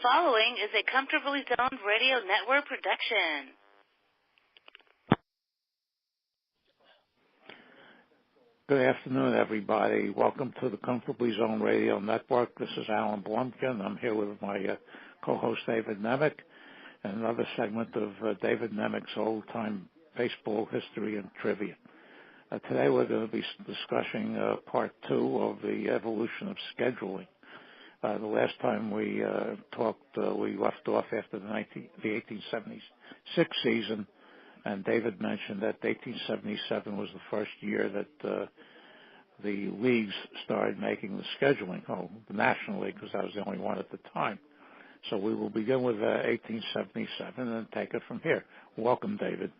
following is a Comfortably Zoned Radio Network production. Good afternoon, everybody. Welcome to the Comfortably Zoned Radio Network. This is Alan Blumkin. I'm here with my co-host, David Nemec, and another segment of David Nemec's old-time baseball history and trivia. Today we're going to be discussing part two of the evolution of scheduling. The last time we talked, we left off after the 1876 season, and David mentioned that 1877 was the first year that the leagues started making the scheduling, the National League, because that was the only one at the time. So we will begin with 1877 and take it from here. Welcome, David.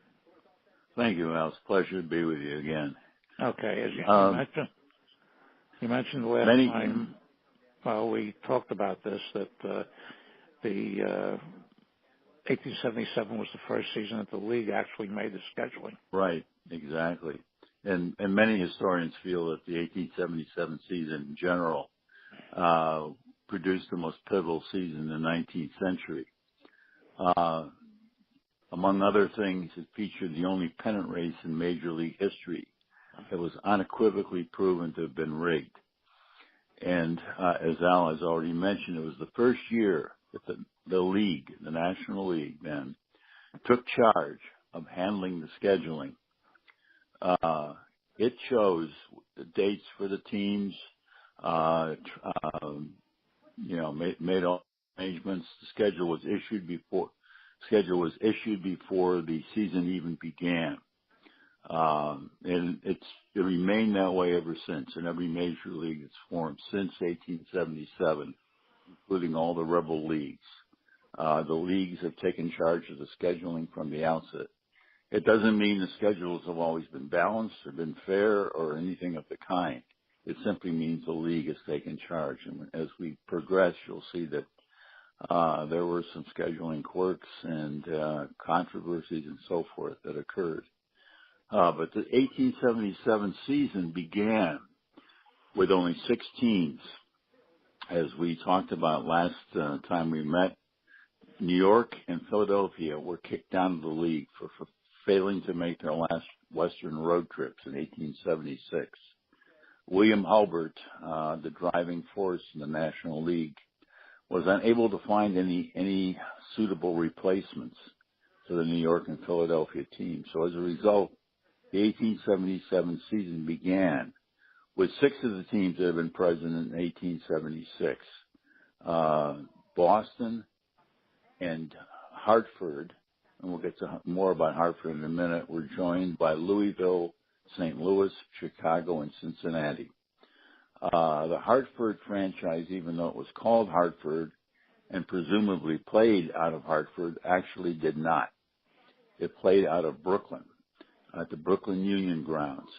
Thank you, Al. It's a pleasure to be with you again. Okay, as you mentioned the last time, we talked about this, that the 1877 was the first season that the league actually made the scheduling. Right, exactly. And many historians feel that the 1877 season in general produced the most pivotal season in the 19th century. Among other things, it featured the only pennant race in Major League history that was unequivocally proven to have been rigged. And as Al has already mentioned, it was the first year that the league, the National League then, took charge of handling the scheduling. It chose the dates for the teams, made all arrangements. The schedule was issued before the season even began. And it remained that way ever since in every major league that's formed since 1877, including all the rebel leagues. The leagues have taken charge of the scheduling from the outset. It doesn't mean the schedules have always been balanced or been fair or anything of the kind. It simply means the league has taken charge. And as we progress, you'll see that there were some scheduling quirks and controversies and so forth that occurred. But the 1877 season began with only 6 teams. As we talked about last time we met, New York and Philadelphia were kicked out of the league for failing to make their last Western road trips in 1876. William Albert, the driving force in the National League, was unable to find any suitable replacements for the New York and Philadelphia team. So as a result, the 1877 season began with 6 of the teams that had been present in 1876. Boston and Hartford, and we'll get to more about Hartford in a minute, were joined by Louisville, St. Louis, Chicago, and Cincinnati. The Hartford franchise, even though it was called Hartford and presumably played out of Hartford, actually did not. It played out of Brooklyn, at the Brooklyn Union grounds.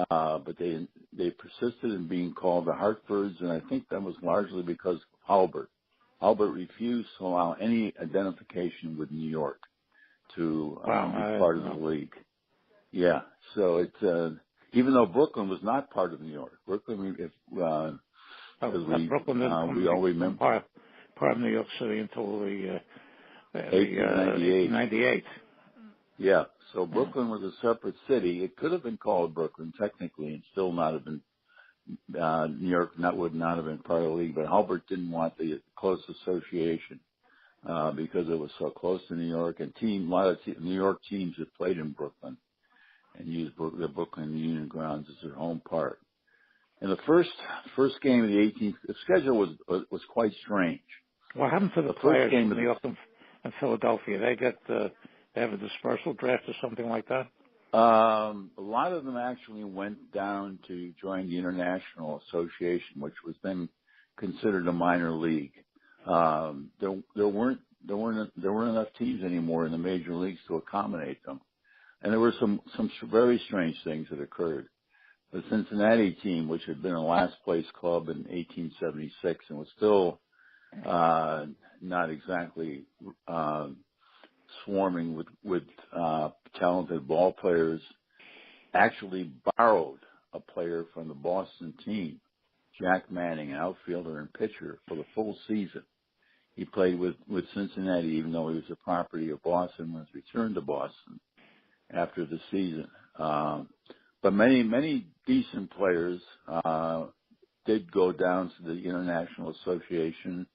But they persisted in being called the Hartfords, and I think that was largely because of Albert. Albert refused to allow any identification with New York to be part of the league. Yeah, so it's even though Brooklyn was not part of New York. Brooklyn, we all remember part of New York City until the 1898. Yeah, so Brooklyn was a separate city. It could have been called Brooklyn technically, and still not have been. New York would not have been part of the league, but Albert didn't want the close association because it was so close to New York, and a lot of New York teams that played in Brooklyn and used the Brooklyn Union grounds as their home park. And the first game of the schedule was quite strange. What happened to the players in New York and Philadelphia? They have a dispersal draft or something like that? A lot of them actually went down to join the International Association, which was then considered a minor league. There weren't enough teams anymore in the major leagues to accommodate them, and there were some very strange things that occurred. The Cincinnati team, which had been a last place club in 1876 and was still not exactly swarming with talented ball players, actually borrowed a player from the Boston team, Jack Manning, an outfielder and pitcher, for the full season. He played with Cincinnati, even though he was a property of Boston, was returned to Boston after the season. But many decent players did go down to the International Association,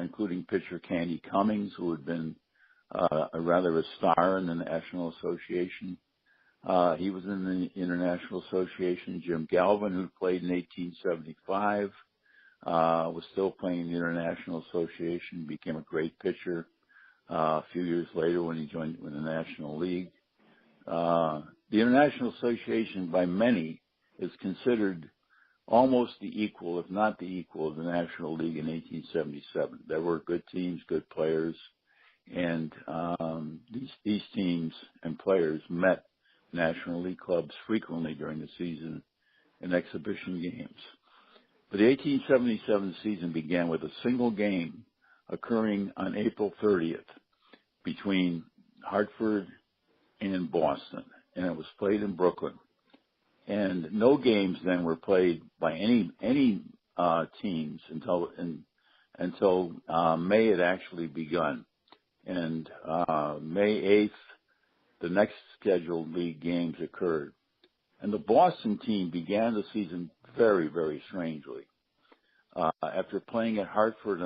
including pitcher Candy Cummings, who had been rather a star in the National Association. He was in the International Association. Jim Galvin, who played in 1875, was still playing in the International Association, became a great pitcher a few years later when he joined with the National League. The International Association, by many, is considered almost the equal, if not the equal, of the National League in 1877. There were good teams, good players, and these teams and players met National League clubs frequently during the season in exhibition games. But the 1877 season began with a single game occurring on April 30th between Hartford and Boston, and it was played in Brooklyn. And no games then were played by any teams until May had actually begun. And May 8th, the next scheduled league games occurred. And the Boston team began the season very, very strangely. After playing at Hartford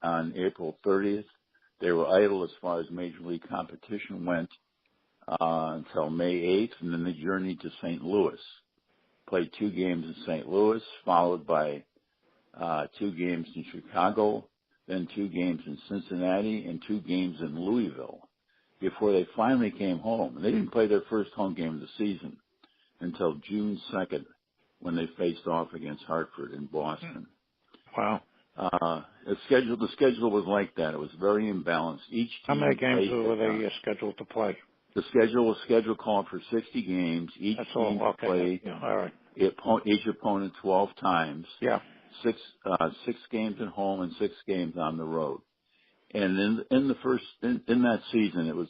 on April 30th, they were idle as far as Major League competition went until May 8th, and then they journeyed to St. Louis. Played 2 games in St. Louis, followed by 2 games in Chicago, then 2 games in Cincinnati, and 2 games in Louisville before they finally came home. And they didn't play their first home game of the season until June 2nd when they faced off against Hartford in Boston. Wow. The schedule was like that. It was very imbalanced. Each team How many games played were they scheduled to play? The schedule was called for 60 games. Each That's team all. Okay. played Yeah. All right. each opponent 12 times. Yeah. 6 games at home and 6 games on the road. And in that season, it was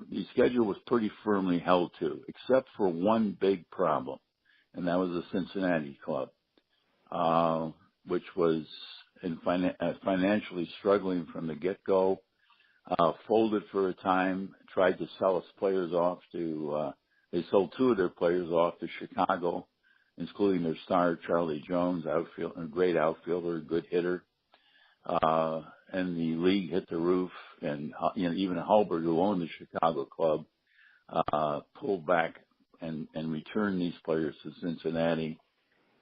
the schedule was pretty firmly held to, except for one big problem, and that was the Cincinnati club, which was financially struggling from the get-go. Folded for a time, tried to sell its players off to, they sold 2 of their players off to Chicago, including their star, Charlie Jones, a great outfielder, a good hitter. And the league hit the roof, and, even Hulbert, who owned the Chicago club, pulled back and returned these players to Cincinnati.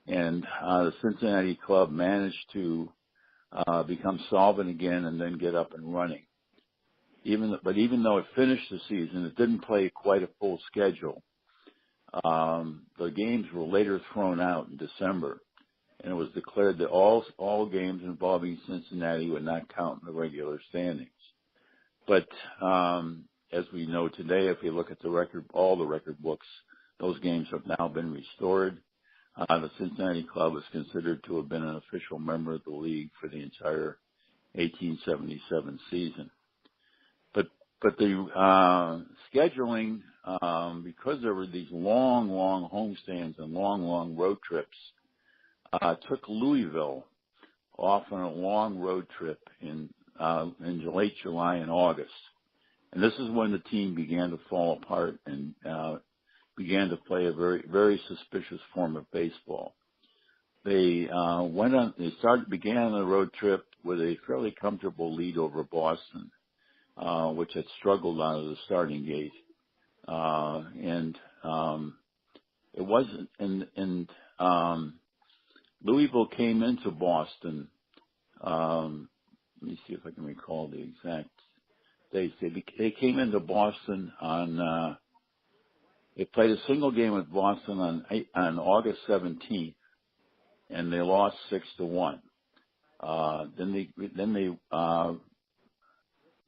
And, the Cincinnati club managed to, become solvent again and then get up and running. Even though it finished the season, it didn't play quite a full schedule. The games were later thrown out in December, and it was declared that all games involving Cincinnati would not count in the regular standings. But as we know today, if you look at all the record books, those games have now been restored. The Cincinnati club is considered to have been an official member of the league for the entire 1877 season. But the scheduling, because there were these long homestands and long road trips, took Louisville off on a long road trip in late July and August. And this is when the team began to fall apart and began to play a very, very suspicious form of baseball. They began the road trip with a fairly comfortable lead over Boston, which had struggled out of the starting gate. It wasn't, and Louisville came into Boston, let me see if I can recall the exact dates. They came into Boston they played a single game with Boston on August 17th, and they lost 6-1. Then they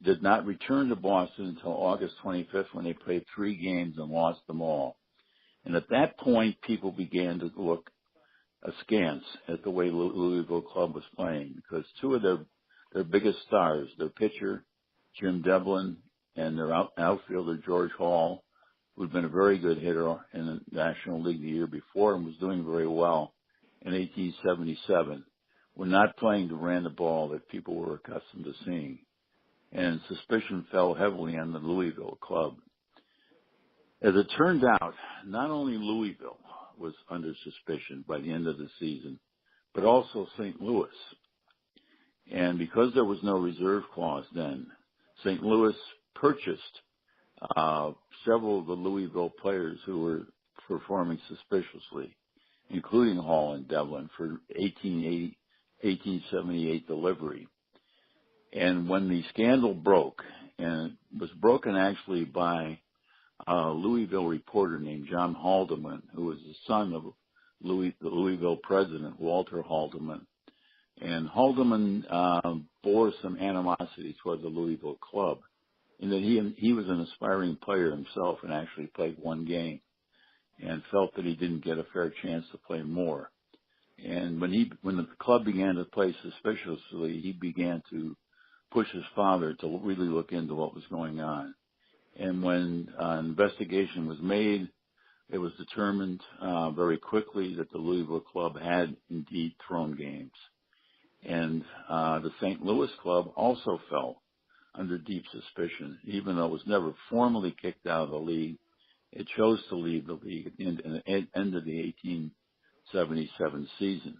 did not return to Boston until August 25th when they played 3 games and lost them all. And at that point, people began to look askance at the way Louisville club was playing, because 2 of their biggest stars, their pitcher, Jim Devlin, and their outfielder, George Hall, who had been a very good hitter in the National League the year before and was doing very well in 1877, were not playing the brand of ball that people were accustomed to seeing, and suspicion fell heavily on the Louisville club. As it turned out, not only Louisville was under suspicion by the end of the season, but also St. Louis. And because there was no reserve clause then, St. Louis purchased several of the Louisville players who were performing suspiciously, including Hall and Devlin, for 1878 delivery. And when the scandal broke, and it was broken actually by a Louisville reporter named John Haldeman, who was the son of the Louisville president, Walter Haldeman. And Haldeman bore some animosity toward the Louisville club, in that he was an aspiring player himself and actually played one game, and felt that he didn't get a fair chance to play more. And when the club began to play suspiciously, he began to push his father to really look into what was going on. And when an investigation was made, it was determined very quickly that the Louisville club had indeed thrown games. And the St. Louis club also fell under deep suspicion, even though it was never formally kicked out of the league. It chose to leave the league at the end of the 1877 season.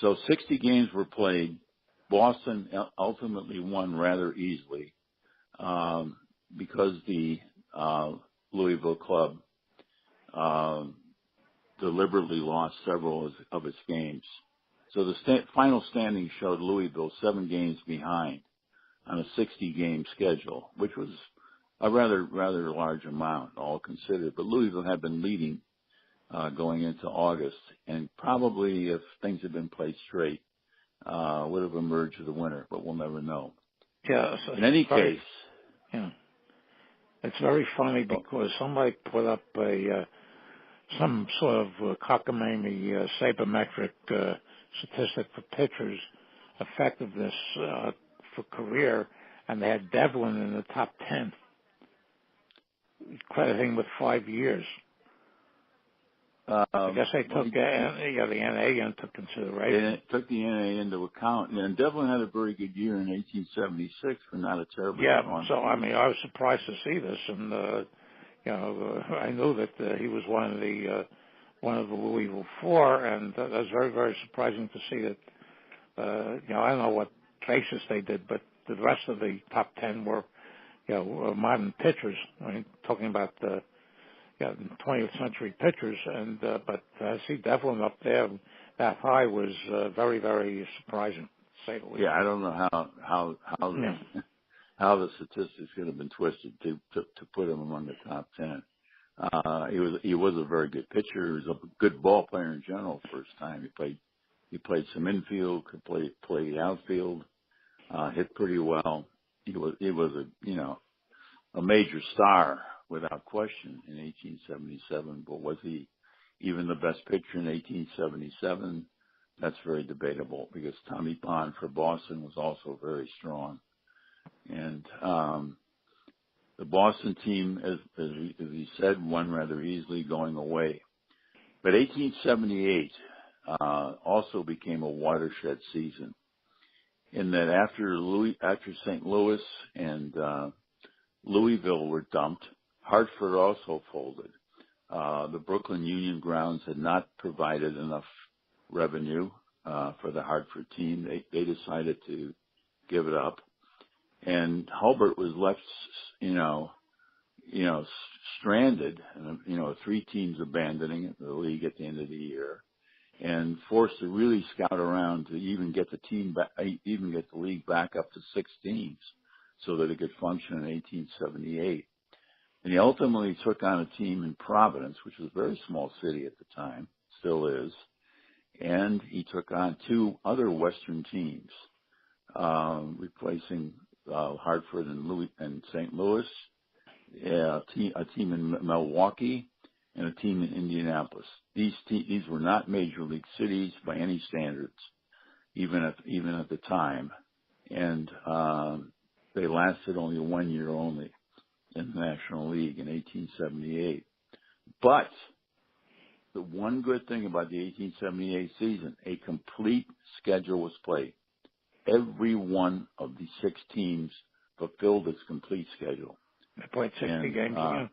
So 60 games were played. Boston ultimately won rather easily because the Louisville club deliberately lost several of its games. So the final standing showed Louisville 7 games behind on a 60-game schedule, which was a rather large amount, all considered. But Louisville had been leading going into August, and probably if things had been played straight, would have emerged as the winner, but we'll never know. Yeah. In any case, yeah, it's very funny because somebody put up some sort of cockamamie sabermetric statistic for pitchers' effectiveness for career, and they had Devlin in the top 10, crediting with 5 years. I guess they took the NA into consideration. They took the NA into account, and Devlin had a very good year in 1876 for not a terrible. Yeah, so I mean, I was surprised to see this, and I knew that he was one of the Louisville Four, and that was very, very surprising to see that. I don't know what basis they did, but the rest of the top 10 were, modern pitchers. I mean, talking about 20th century pitchers, and but I see Devlin up there that high was very, very surprising, to say the least. Yeah, I don't know how the statistics could have been twisted to put him among the top 10. He was a very good pitcher. He was a good ball player in general. First time he played some infield, could play outfield, hit pretty well. He was a major star without question in 1877. But was he even the best pitcher in 1877? That's very debatable, because Tommy Bond for Boston was also very strong. And the Boston team, as he said, won rather easily going away. But 1878 also became a watershed season, in that after St. Louis and Louisville were dumped, Hartford also folded. The Brooklyn Union Grounds had not provided enough revenue for the Hartford team. They decided to give it up. And Hulbert was left, stranded, and, 3 teams abandoning the league at the end of the year, and forced to really scout around to even get the league back up to 6 teams so that it could function in 1878. And he ultimately took on a team in Providence, which was a very small city at the time, still is, and he took on 2 other Western teams, replacing Hartford and St. Louis, a team in Milwaukee, and a team in Indianapolis. These were not major league cities by any standards, even at the time, and they lasted only 1 year only in the National League in 1878. But the one good thing about the 1878 season, a complete schedule was played. Every one of the 6 teams fulfilled its complete schedule. They played 60 games again.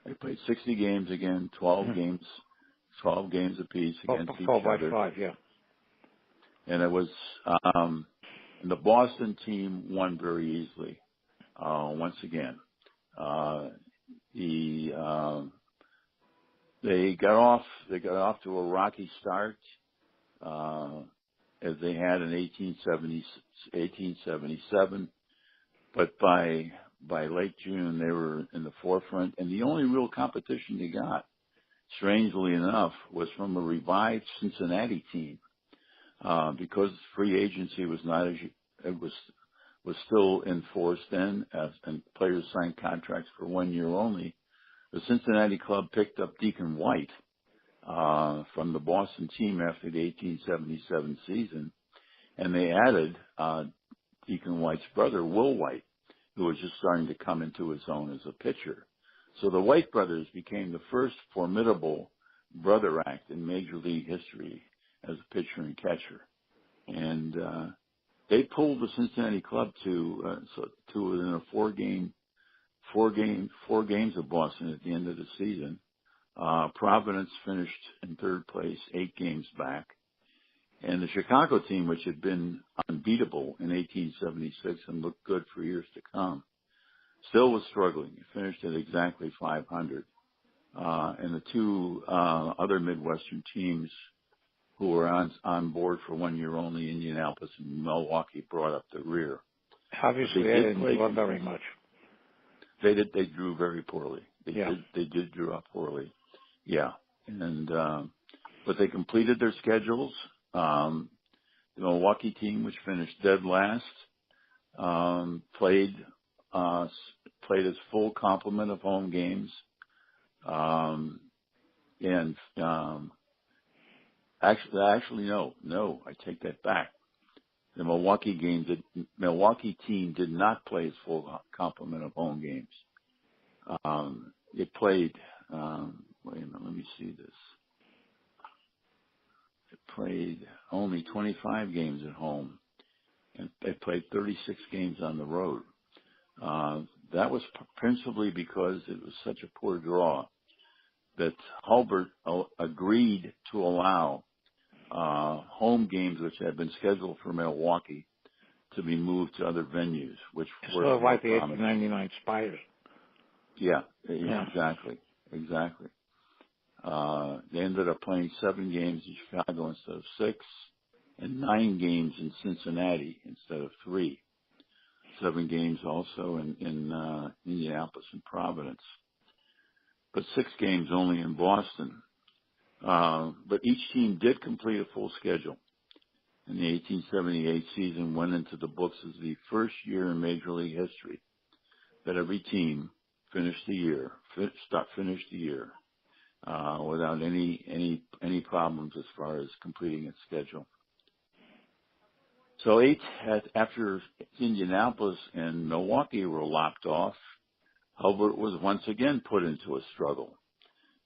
They played 60 games again, 12 games apiece against each 12 by other. 5, yeah. And it was, and the Boston team won very easily. Once again, they got off to a rocky start, as they had in 1877, but by late June they were in the forefront, and the only real competition they got, strangely enough, was from a revived Cincinnati team, because free agency was not was still in force then, and players signed contracts for 1 year only. The Cincinnati club picked up Deacon White from the Boston team after the 1877 season, and they added Deacon White's brother, Will White, who was just starting to come into his own as a pitcher. So the White brothers became the first formidable brother act in Major League history as a pitcher and catcher. And they pulled the Cincinnati club to within a four games of Boston at the end of the season. Providence finished in 3rd place, 8 games back. And the Chicago team, which had been unbeatable in 1876 and looked good for years to come, still was struggling. It finished at exactly 500. And the 2 other Midwestern teams who were on board for 1 year only, Indianapolis and Milwaukee, brought up the rear. Obviously, they didn't do very much. They drew very poorly. They did drew up poorly. Yeah. And, but they completed their schedules. The Milwaukee team, which finished dead last, played its full complement of home games. Actually, no, I take that back. The Milwaukee team did not play its full complement of home games. It played, wait a minute, let me see this. It played only 25 games at home, and it played 36 games on the road. That was principally because it was such a poor draw that Hulbert agreed to allow home games which had been scheduled for Milwaukee to be moved to other venues, which were sort of like the 1899 Spiders. Yeah, exactly. They ended up playing 7 games in Chicago instead of 6, and 9 games in Cincinnati instead of 3. 7 games also in Indianapolis and Providence, but 6 games only in Boston. But each team did complete a full schedule. And the 1878 season went into the books as the first year in Major League history that every team finished the year without any problems as far as completing its schedule. So after Indianapolis and Milwaukee were lopped off, Hulbert was once again put into a struggle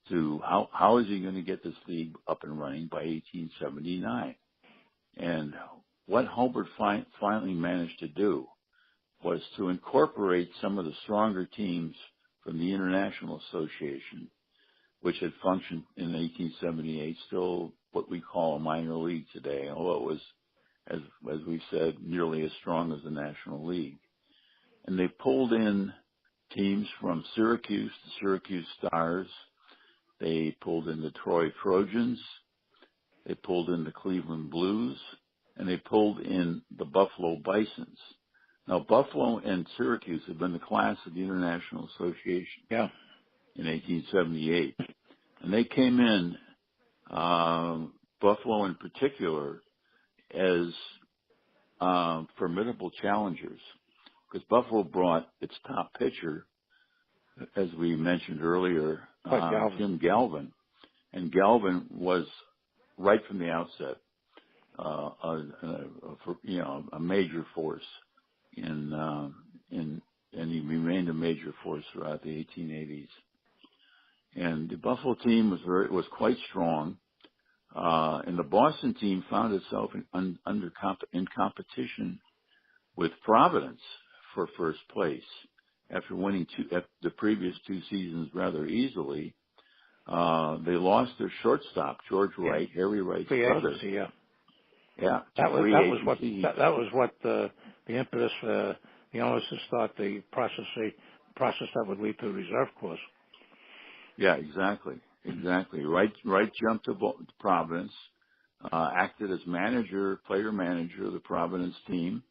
to how is he going to get this league up and running by 1879. And what Hulbert finally managed to do was to incorporate some of the stronger teams from the International Association, which had functioned in 1878, still what we call a minor league today, although it was, as we said, nearly as strong as the National League. And they pulled in teams from Syracuse, the Syracuse Stars. They pulled in the Troy Trojans. They pulled in the Cleveland Blues, and they pulled in the Buffalo Bisons. Now, Buffalo and Syracuse have been the class of the International Association in 1878. And they came in, Buffalo in particular, as formidable challengers, because Buffalo brought its top pitcher, as we mentioned earlier, Jim Galvin. And Galvin was, right from the outset, a major force and he remained a major force throughout the 1880s. And the Buffalo team was quite strong. And the Boston team found itself in competition with Providence for first place after winning the previous two seasons rather easily. They lost their shortstop, George Wright, Harry Wright's brother. Agency, yeah. Yeah, that was what the impetus. The owners to start the process that would lead to a reserve clause. Yeah, exactly. Wright jumped to Providence, acted as player manager of the Providence team,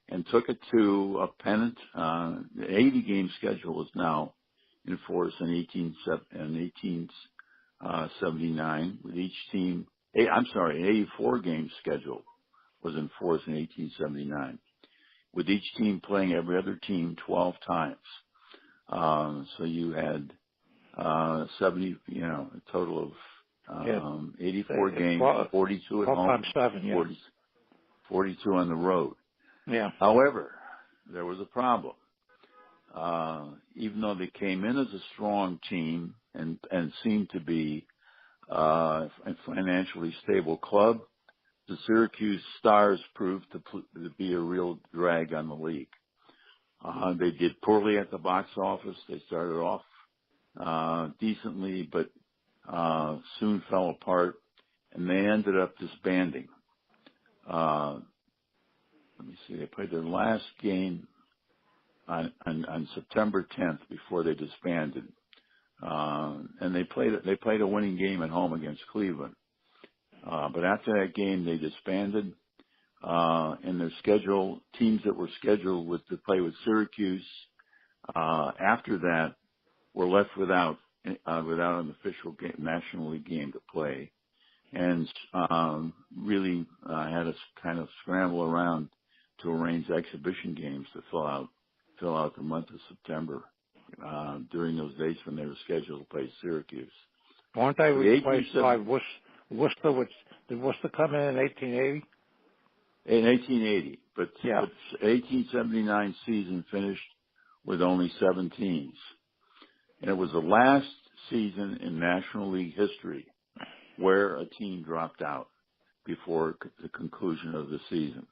and took it to a pennant. The 80-game schedule is now in force in 1879 with each team. An 84-game schedule was in force in 1879 with each team playing every other team 12 times. So you had 70, a total of 84 games, 42 at home, times 7, yeah. 42 on the road. Yeah. However, there was a problem. Even though they came in as a strong team and seemed to be a financially stable club, the Syracuse Stars proved to be a real drag on the league. They did poorly at the box office. They started off decently, but soon fell apart, and they ended up disbanding. Let me see. They played their last game on September 10th before they disbanded, and they played a winning game at home against Cleveland. But after that game, they disbanded, and their teams that were scheduled to play with Syracuse after that were left without an official National League game to play, and really had to kind of scramble around to arrange exhibition games to fill out the month of September during those days when they were scheduled to play Syracuse. Weren't they replaced by Worcester? Did Worcester come in 1880? In 1880, but yeah. 1879 season finished with only 7 teams. And it was the last season in National League history where a team dropped out before the conclusion of the season.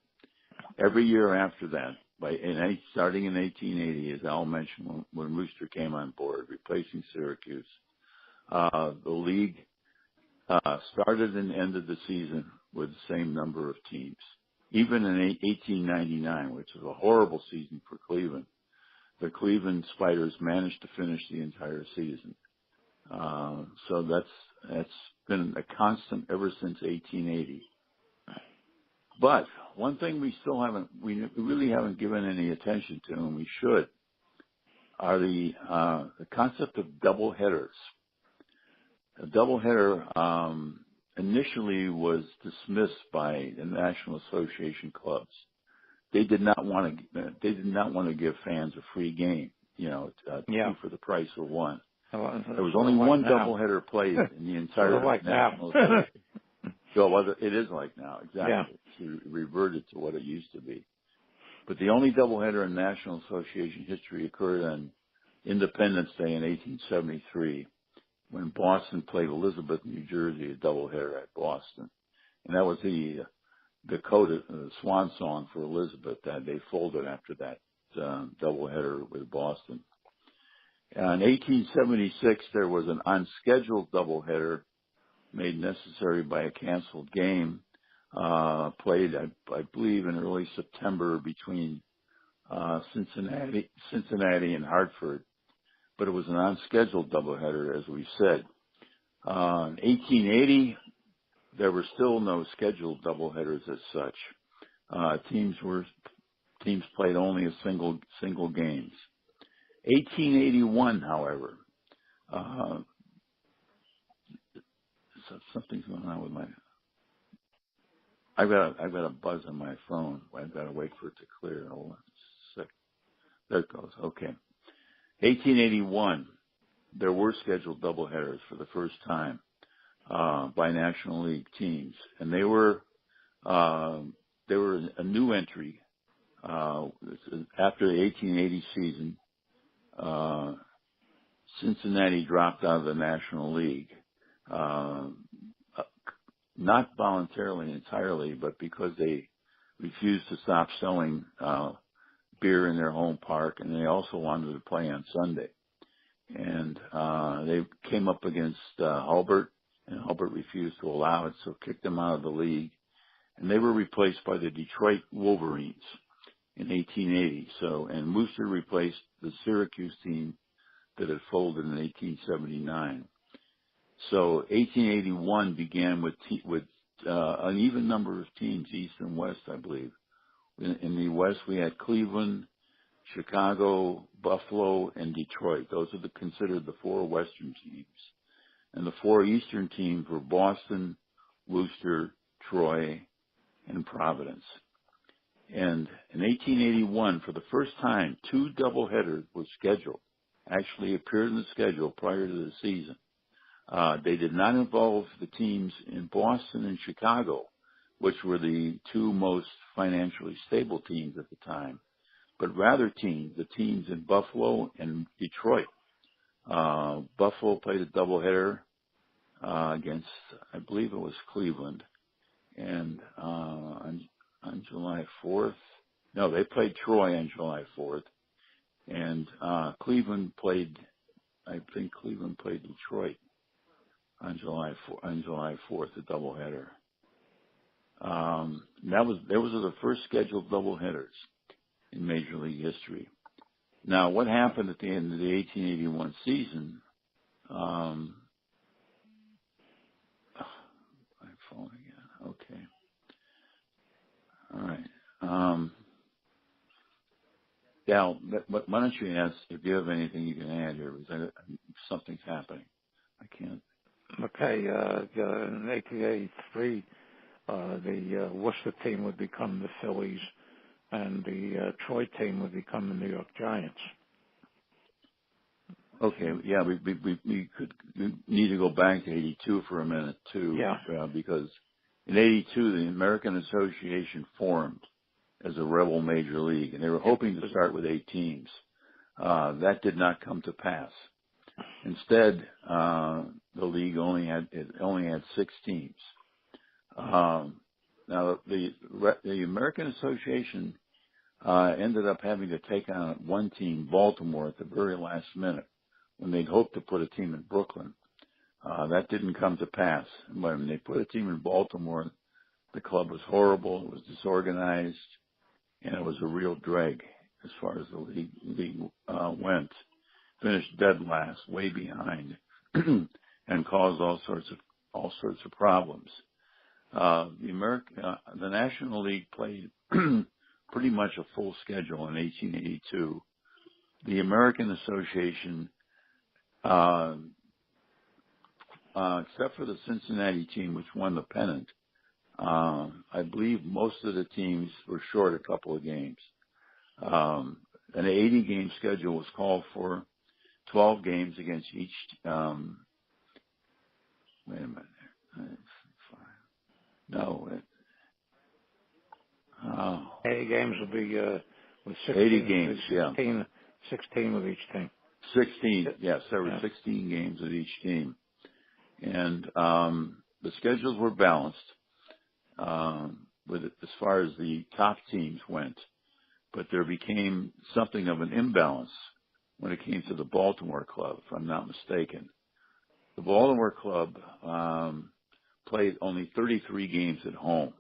Every year after that, starting in 1880, as Al mentioned, when Rooster came on board, replacing Syracuse, the league started and ended the season with the same number of teams. Even in 1899, which was a horrible season for Cleveland, the Cleveland Spiders managed to finish the entire season. So that's been a constant ever since 1880. But one thing we really haven't given any attention to, and we should, are the concept of double headers. A doubleheader initially was dismissed by the National Association clubs. They did not want to give fans a free game, two for the price of one. There was only one doubleheader played in the entire National Association. So it is like now, exactly. Yeah. It reverted to what it used to be. But the only doubleheader in National Association history occurred on Independence Day in 1873, when Boston played Elizabeth, New Jersey, a doubleheader at Boston, and that was the coda, the swan song for Elizabeth. That they folded after that doubleheader with Boston. In 1876, there was an unscheduled doubleheader made necessary by a canceled game, played, I believe, in early September between Cincinnati and Hartford. But it was an unscheduled doubleheader, as we said. In 1880, there were still no scheduled doubleheaders as such. Teams played only a single games. 1881, however, something's going on with I've got a buzz on my phone. I've got to wait for it to clear. Hold on a sec. There it goes. Okay. 1881, there were scheduled doubleheaders for the first time by National League teams, and they were a new entry after the 1880 season. Cincinnati dropped out of the National League, not voluntarily entirely, but because they refused to stop selling beer in their home park, and they also wanted to play on Sunday. And they came up against Hulbert, and Hulbert refused to allow it, so kicked them out of the league. And they were replaced by the Detroit Wolverines in 1880. So, and Wooster replaced the Syracuse team that had folded in 1879. So 1881 began with an even number of teams, East and West, I believe. In the West, we had Cleveland, Chicago, Buffalo, and Detroit. Those are considered the four Western teams. And the four Eastern teams were Boston, Worcester, Troy, and Providence. And in 1881, for the first time, two doubleheaders were scheduled, actually appeared in the schedule prior to the season. They did not involve the teams in Boston and Chicago, which were the two most financially stable teams at the time, but rather the teams in Buffalo and Detroit. Buffalo played a doubleheader against, I believe it was Cleveland, and on July 4th. No, they played Troy on July 4th, and Cleveland played Detroit on July 4th, a doubleheader. Those are the first scheduled doubleheaders in Major League history. Now, what happened at the end of the 1881 season? My phone again. Okay. All right. Dal, why don't you ask if you have anything you can add here? Because something's happening. I can't. Okay. In 1883, the Worcester team would become the Phillies, and the Troy team would become the New York Giants. Okay, yeah, we need to go back to 82 for a minute too, because in 82 the American Association formed as a rebel major league, and they were hoping to start with 8 teams. That did not come to pass. Instead, the league only had 6 teams. Now, the American Association ended up having to take on one team, Baltimore, at the very last minute, when they'd hoped to put a team in Brooklyn. That didn't come to pass. When they put a team in Baltimore, the club was horrible, it was disorganized, and it was a real drag as far as the league went. Finished dead last, way behind, and caused all sorts of problems. The National League played pretty much a full schedule in 1882. The American Association, except for the Cincinnati team, which won the pennant, I believe most of the teams were short a couple of games. An 80-game schedule was called for, 12 games against each. Wait a minute. No. 80 games would be with 16. 80 games, 16 with each team. 16, yes, there were 16 games with each team. And the schedules were balanced as far as the top teams went, but there became something of an imbalance when it came to the Baltimore club, if I'm not mistaken. The Baltimore club played only 33 games at home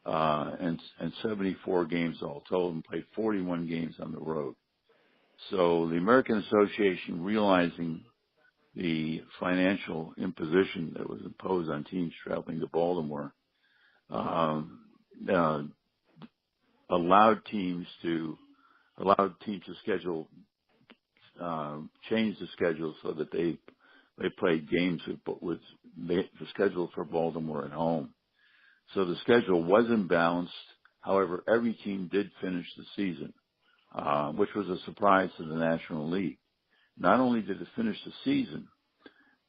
and 74 games all told, and played 41 games on the road. So the American Association, realizing the financial imposition that was imposed on teams traveling to Baltimore, allowed teams to schedule, change the schedule so that they played games with scheduled for Baltimore at home. So the schedule was imbalanced. However, every team did finish the season, which was a surprise to the National League. Not only did it finish the season,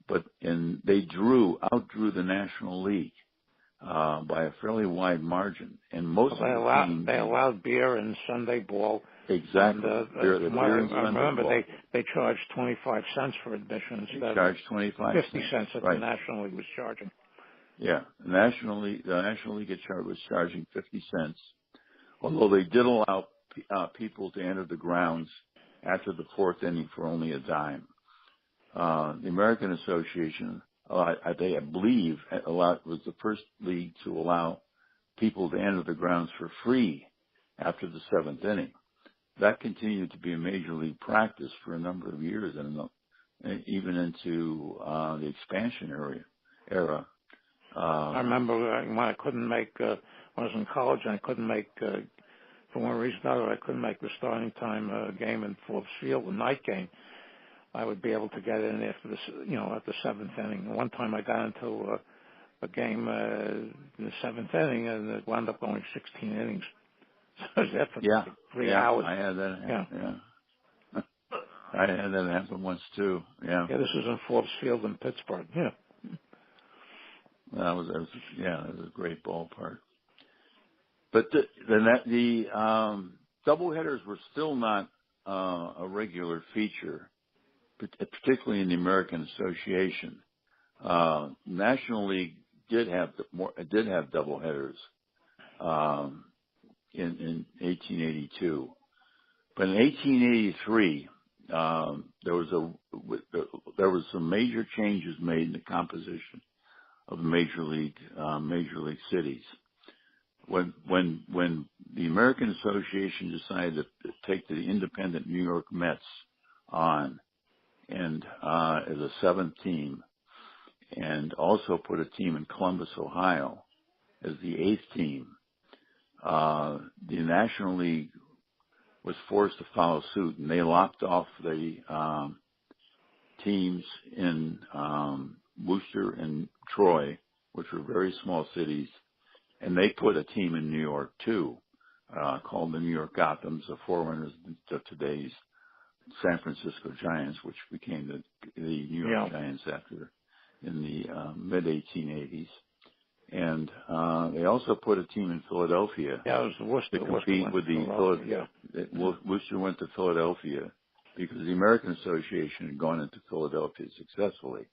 but they outdrew the National League by a fairly wide margin. And most of the teams... They allowed beer in Sunday ball. Exactly. And, beer and I remember ball. they charged 25 cents for admission instead of 50 cents that right. the National League was charging. Yeah, the National League was charging 50 cents, although they did allow people to enter the grounds after the fourth inning for only a dime. The American Association, I believe, was the first league to allow people to enter the grounds for free after the seventh inning. That continued to be a major league practice for a number of years, and even into the expansion era. I remember when I couldn't make, when I was in college, and I couldn't make, for one reason or another, I couldn't make the starting time game in Forbes Field, the night game. I would be able to get in after at the seventh inning. One time I got into a game in the seventh inning, and it wound up going 16 innings. So I was there for 3 hours. I had that. Yeah. I had that happen once too. Yeah. Yeah, this was in Forbes Field in Pittsburgh. Yeah. That was a great ballpark. But the doubleheaders were still not a regular feature, particularly in the American Association. National League did have doubleheaders in 1882, but in 1883 there was some major changes made in the composition of major league cities. When the American Association decided to take the independent New York Mets on and as a seventh team, and also put a team in Columbus, Ohio, as the eighth team, the National League was forced to follow suit, and they lopped off the teams in Worcester and Troy, which were very small cities, and they put a team in New York too, called the New York Gothams, the forerunners of today's San Francisco Giants, which became the New York Giants in the mid-1880s. And they also put a team in Philadelphia. Yeah, it was Worcester. To compete with the Philadelphia. Worcester went to Philadelphia because the American Association had gone into Philadelphia successfully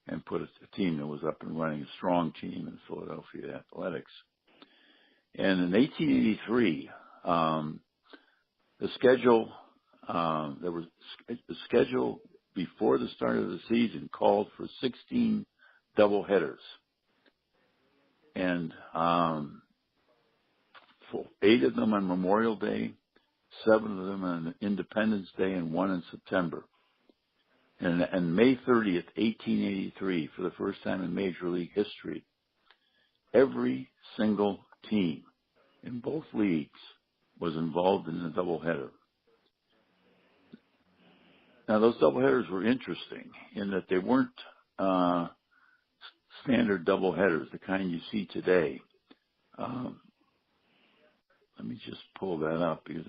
and put a team that was up and running, a strong team in Philadelphia Athletics. And in 1883, the schedule before the start of the season called for 16 doubleheaders. And 8 of them on Memorial Day, 7 of them on Independence Day, and 1 in September. And May 30th, 1883, for the first time in Major League history, every single team in both leagues was involved in the doubleheader. Now, those doubleheaders were interesting in that they weren't standard doubleheaders, the kind you see today. Let me just pull that up because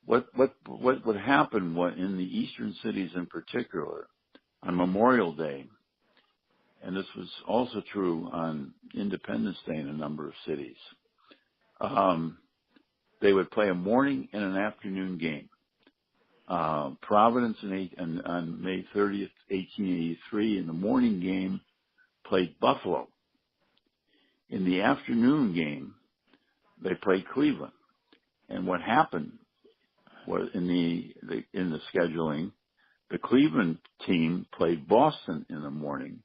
what happened in the eastern cities in particular on Memorial Day, and this was also true on Independence Day in a number of cities, they would play a morning and an afternoon game. Providence on May 30th, 1883, in the morning game, played Buffalo. In the afternoon game, they played Cleveland. And what happened was in the scheduling, the Cleveland team played Boston in the morning,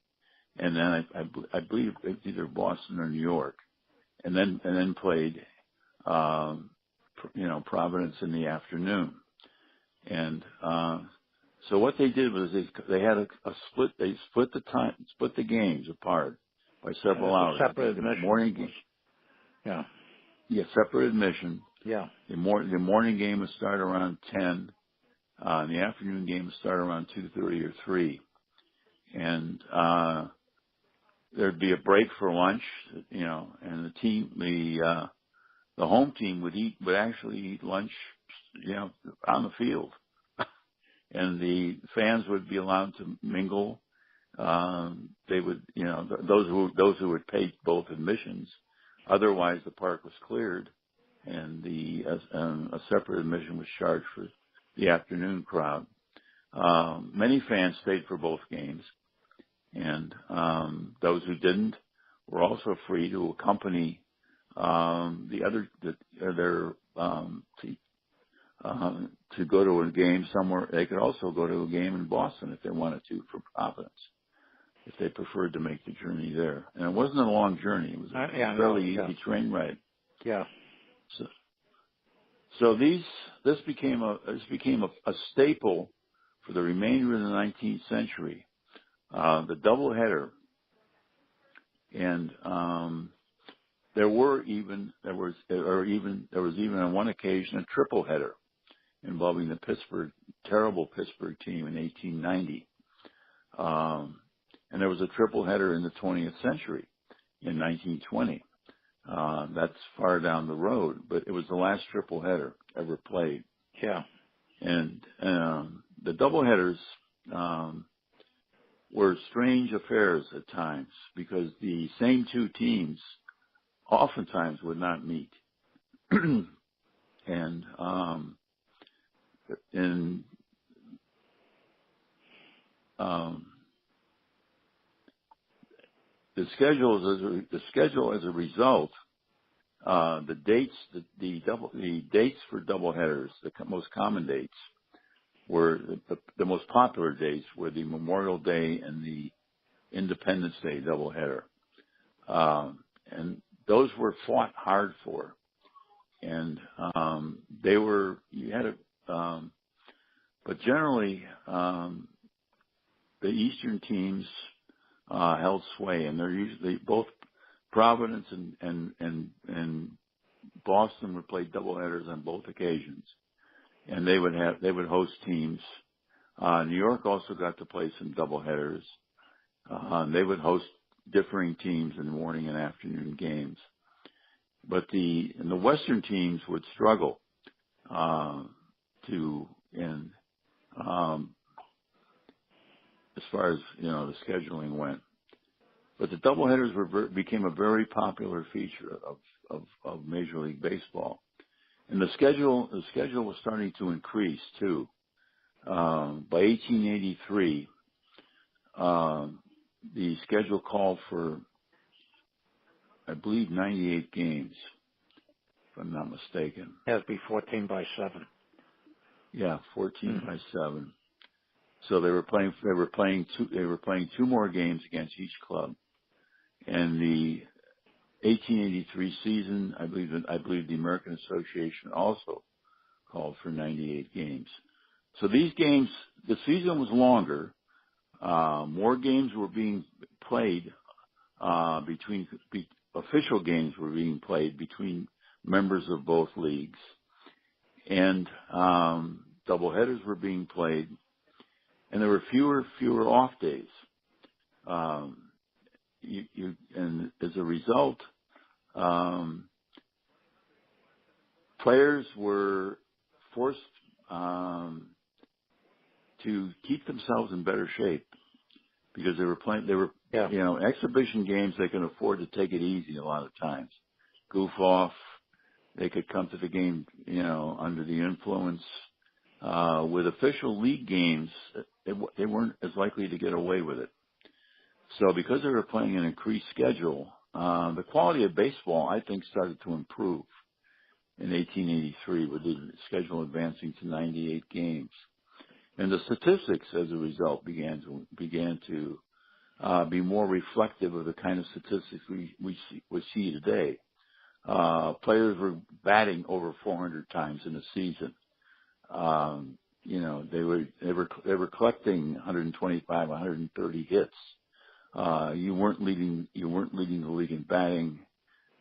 and then I believe it's either Boston or New York, and then played Providence in the afternoon. And so what they did was they had a split. They split the games apart by several hours. Separate admission. Morning game. Yeah, separate admission. Yeah. The morning game would start around 10. And the afternoon game would start around 2:30 or 3. And there'd be a break for lunch, and the the home team would actually eat lunch, on the field, and the fans would be allowed to mingle. They would, those who had paid both admissions. Otherwise, the park was cleared, and a separate admission was charged for the afternoon crowd. Many fans stayed for both games, and those who didn't were also free to accompany to go to a game somewhere. They could also go to a game in Boston if they wanted to for Providence, if they preferred to make the journey there. And it wasn't a long journey; it was a fairly easy train ride. Yeah. So this became a staple for the remainder of the 19th century. The doubleheader, and there was even on one occasion a triple header involving the terrible Pittsburgh team in 1890. And there was a triple header in the 20th century in 1920. That's far down the road, but it was the last triple header ever played. Yeah. And the doubleheaders were strange affairs at times because the same two teams oftentimes would not meet. And the schedule as a result, the dates for doubleheaders, the most common dates, were the most popular dates were the Memorial Day and the Independence Day doubleheader, and those were fought hard for, and but generally the Eastern teams held sway, and they're usually both Providence and Boston would play doubleheaders on both occasions, and they would host teams. New York also got to play some doubleheaders. They would host differing teams in morning and afternoon games, but the Western teams would struggle as far as the scheduling went. But the doubleheaders became a very popular feature of Major League Baseball, and the schedule was starting to increase too. By 1883, the schedule called for, I believe, 98 games, if I'm not mistaken. It has to be 14/7. Yeah, 14/7. So they were playing two more games against each club. And the 1883 season, I believe the American Association also called for 98 games. So these games, the season was longer. More games were being played official games were being played between members of both leagues, and doubleheaders were being played, and there were fewer off days. And as a result, players were forced to keep themselves in better shape because they were exhibition games. They can afford to take it easy a lot of times, goof off. They could come to the game, under the influence. With official league games, they weren't as likely to get away with it. So because they were playing an increased schedule, the quality of baseball, I think, started to improve in 1883 with the schedule advancing to 98 games. And the statistics, as a result, began to be more reflective of the kind of statistics we see today. Players were batting over 400 times in a season. They were collecting 125, 130 hits. You weren't leading the league in batting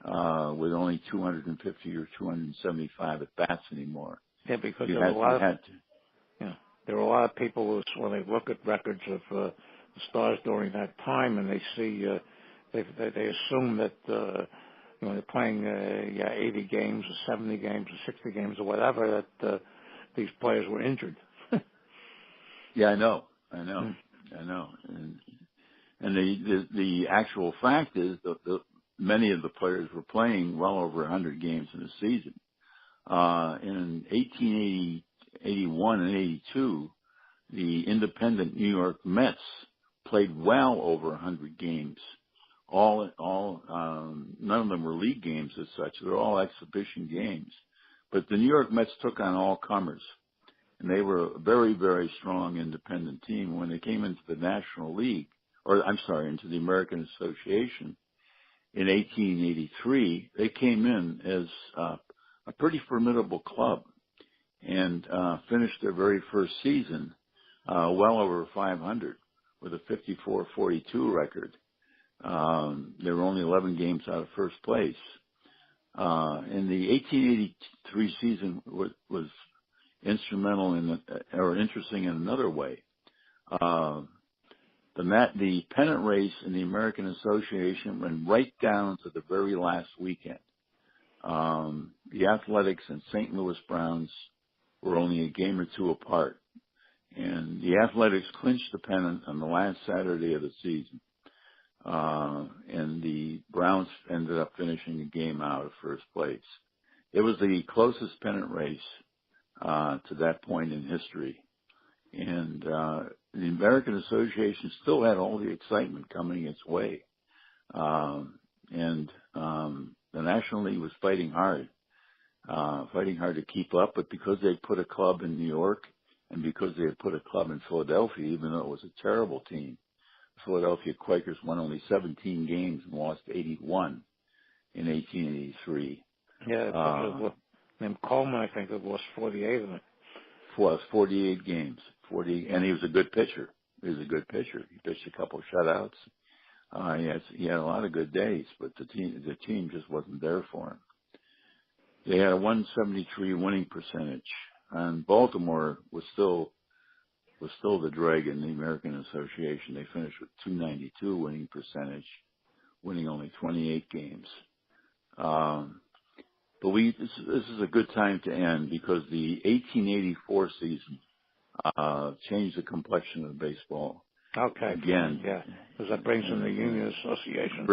with only 250 or 275 at bats anymore. Yeah, because there were a lot of people who, when they look at records of the stars during that time, and they see they assume that they're playing 80 games or 70 games or 60 games or whatever, that these players were injured. Yeah, I know. Mm. And the actual fact is that many of the players were playing well over 100 games in a season. In 1880, 81 and 82, the independent New York Mets played well over 100 games. None of them were league games as such. They're all exhibition games. But the New York Mets took on all comers. And they were a very, very strong independent team. When they came into the National League, into the American Association in 1883, they came in as a pretty formidable club and finished their very first season well over 500 with a 54-42 record. They were only 11 games out of first place. And the 1883 season was instrumental or interesting in another way. The pennant race in the American Association went right down to the very last weekend. The Athletics and St. Louis Browns were only a game or two apart. And the Athletics clinched the pennant on the last Saturday of the season. And the Browns ended up finishing a game out of first place. It was the closest pennant race to that point in history. And the American Association still had all the excitement coming its way. And the National League was fighting hard to keep up, but because they put a club in New York and because they had put a club in Philadelphia, even though it was a terrible team, Philadelphia Quakers won only 17 games and lost 81 in 1883. Yeah, named Coleman, I think, it lost 48 of them. 48 games. 40, and he was a good pitcher. He pitched a couple of shutouts. He had a lot of good days, but the team just wasn't there for him. They had a 173 winning percentage, and Baltimore was still the drag in the American Association. They finished with 292 winning percentage, winning only 28 games. But this is a good time to end because the 1884 season changed the complexion of baseball. Okay. Again. Yeah. Because that brings in the Union Association.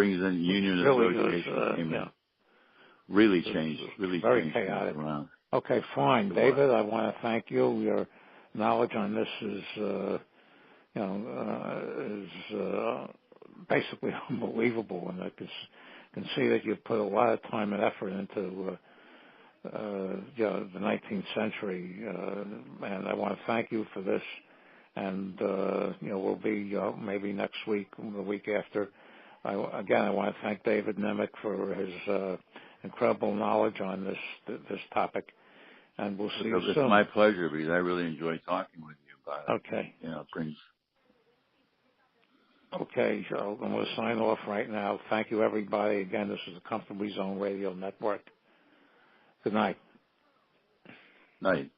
Really changed. Very chaotic. Around. Okay, fine. David, I want to thank you. Your knowledge on this is basically unbelievable, and I can see that you've put a lot of time and effort into the 19th century, and I want to thank you for this. And we'll be maybe next week, the week after. I want to thank David Nemec for his incredible knowledge on this topic, and we'll see you soon. It's my pleasure because I really enjoy talking with you about it. Okay. It brings. Okay, so I'm going to sign off right now. Thank you, everybody. Again, this is the Comfortably Zone Radio Network. Good night. Night.